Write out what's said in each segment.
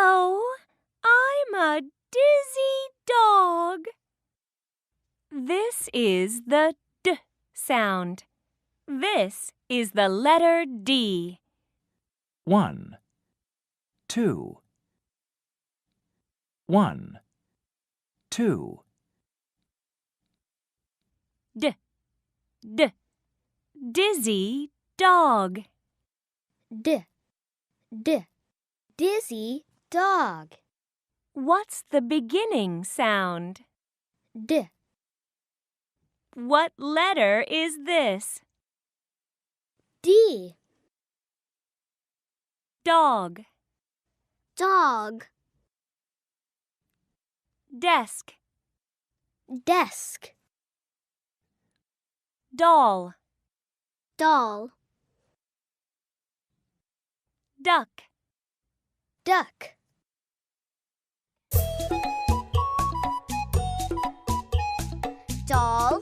Hello, I'm a dizzy dog. This is the D sound. This is the letter D. 1, 2. 1, 2. D, D, dizzy dog. D, D, dizzy dog. What's the beginning sound? D, What letter is this? D, Dog, dog, desk, desk, doll, doll, duck. duck. Doll,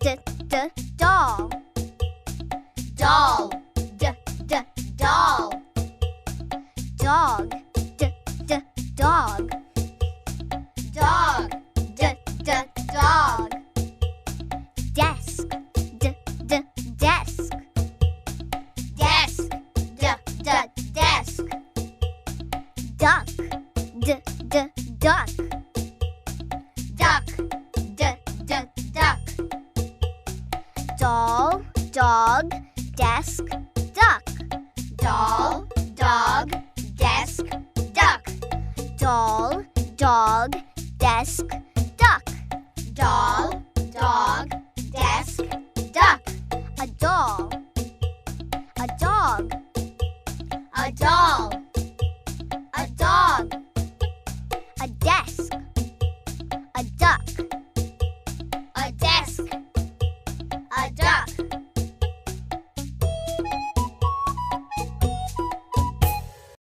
d, d, doll. Doll, d, d, doll. Dog, d, d, dog. Dog, d, d, dog. Desk, d, d, desk. Desk, d, d, desk. Duck, d, d, duck. Duck, d, d, duck. Doll, dog, desk, duck. Doll, dog, desk, duck. Doll, dog, desk, duck. Doll, dog, desk, duck. A doll, a dog, a doll, a dog, a desk, a duck.